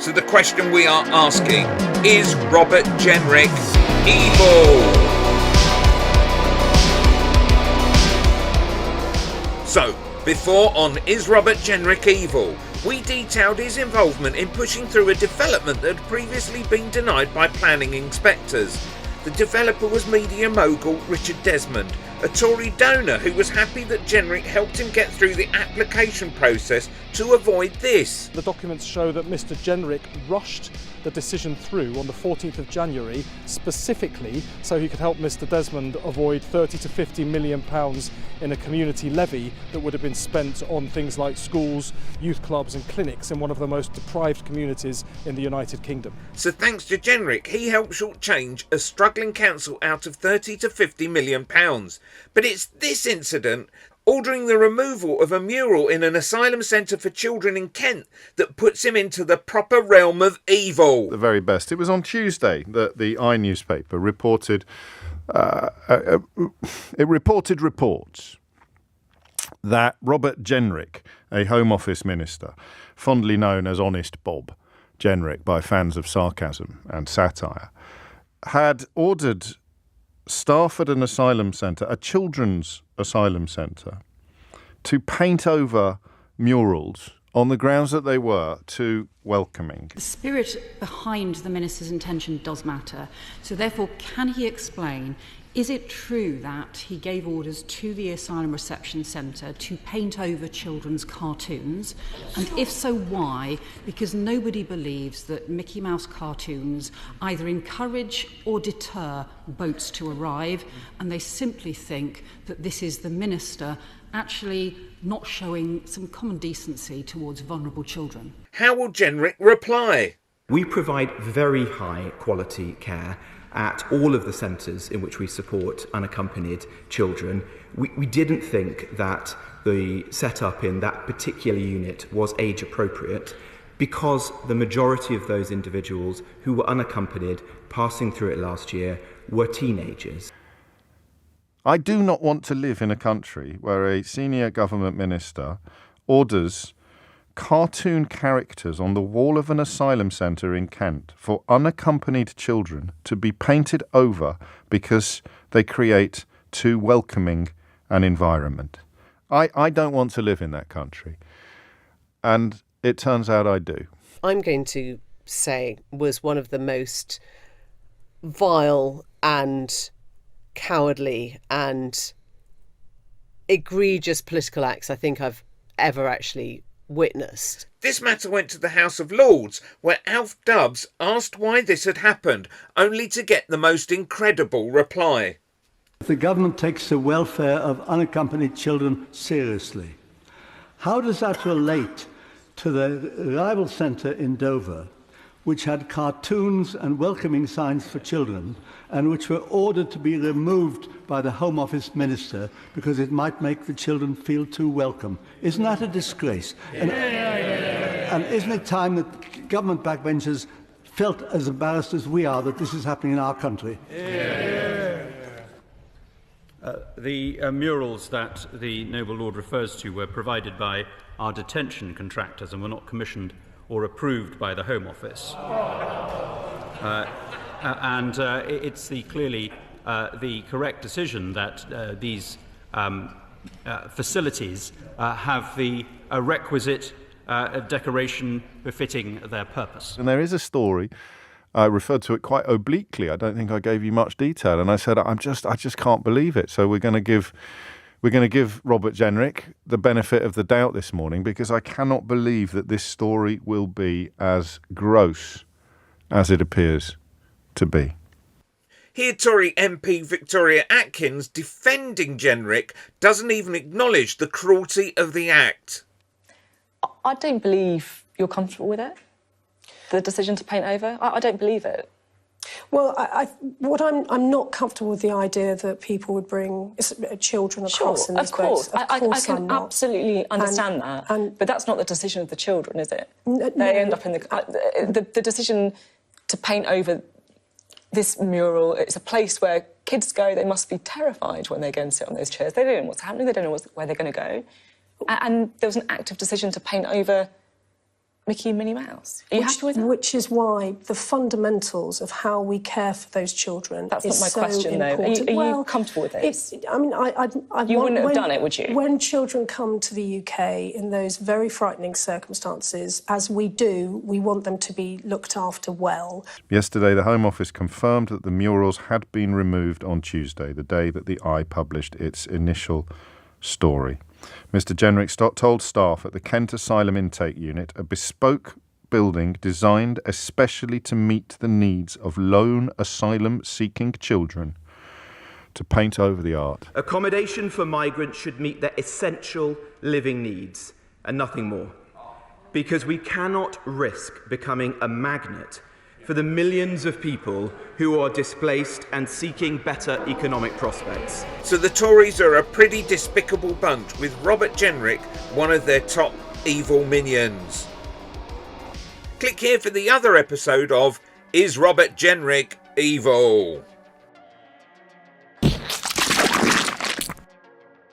So the question we are asking, is Robert Jenrick evil? So, before on Is Robert Jenrick Evil, we detailed his involvement in pushing through a development that had previously been denied by planning inspectors. The developer was media mogul Richard Desmond, a Tory donor who was happy that Jenrick helped him get through the application process to avoid this. The documents show that Mr. Jenrick rushed the decision through on the 14th of January specifically so he could help Mr. Desmond avoid £30 to £50 million in a community levy that would have been spent on things like schools, youth clubs and clinics in one of the most deprived communities in the United Kingdom. So thanks to Jenrick, he helped shortchange a struggling council out of £30 to £50 million. But it's this incident, ordering the removal of a mural in an asylum centre for children in Kent, that puts him into the proper realm of evil. The very best. It was on Tuesday that the I newspaper reported reports that Robert Jenrick, a Home Office minister, fondly known as Honest Bob Jenrick by fans of sarcasm and satire, had ordered staff at an asylum centre, a children's asylum centre, to paint over murals on the grounds that they were too welcoming. The spirit behind the minister's intention does matter. So therefore, can he explain, is it true that he gave orders to the Asylum Reception Centre to paint over children's cartoons? And if so, why? Because nobody believes that Mickey Mouse cartoons either encourage or deter boats to arrive, and they simply think that this is the minister actually not showing some common decency towards vulnerable children. How will Jenrick reply? We provide very high quality care at all of the centres in which we support unaccompanied children. We didn't think that the setup in that particular unit was age appropriate because the majority of those individuals who were unaccompanied passing through it last year were teenagers. I do not want to live in a country where a senior government minister orders cartoon characters on the wall of an asylum centre in Kent for unaccompanied children to be painted over because they create too welcoming an environment. I don't want to live in that country. And it turns out I do. I'm going to say was one of the most vile and cowardly and egregious political acts I think I've ever actually witnessed. This matter went to the House of Lords, where Alf Dubs asked why this had happened, only to get the most incredible reply. The government takes the welfare of unaccompanied children seriously. How does that relate to the rival centre in Dover, which had cartoons and welcoming signs for children, and which were ordered to be removed by the Home Office minister because it might make the children feel too welcome? Isn't that a disgrace? And isn't it time that government backbenchers felt as embarrassed as we are that this is happening in our country? The murals that the noble lord refers to were provided by our detention contractors and were not commissioned or approved by the Home Office. It's clearly the correct decision that these facilities have the requisite decoration befitting their purpose. And there is a story. I referred to it quite obliquely. I don't think I gave you much detail. And I said, I just can't believe it. So we're going to give Robert Jenrick the benefit of the doubt this morning, because I cannot believe that this story will be as gross as it appears to be. Here, Tory MP Victoria Atkins, defending Jenrick, doesn't even acknowledge the cruelty of the act. I don't believe you're comfortable with it, the decision to paint over. I don't believe it. Well, I'm not comfortable with the idea that people would bring children across in these boats. I can absolutely understand that, but that's not the decision of the children, is it? They end up in the decision to paint over this mural. It's a place where kids go. They must be terrified when they go and sit on those chairs. They don't know what's happening. They don't know where they're going to go. And there was an active decision to paint over Mickey and Minnie Mouse. Are you happy with that? Which is why the fundamentals of how we care for those children That's is not my so question, important. though. Are you comfortable with this? You wouldn't have done it, would you? When children come to the UK in those very frightening circumstances, as we do, we want them to be looked after well. Yesterday, the Home Office confirmed that the murals had been removed on Tuesday, the day that the Eye published its initial story. Mr. Jenrick told staff at the Kent Asylum Intake Unit, a bespoke building designed especially to meet the needs of lone asylum-seeking children, to paint over the art. Accommodation for migrants should meet their essential living needs and nothing more, because we cannot risk becoming a magnet for the millions of people who are displaced and seeking better economic prospects. So the Tories are a pretty despicable bunch, with Robert Jenrick one of their top evil minions. Click here for the other episode of Is Robert Jenrick Evil?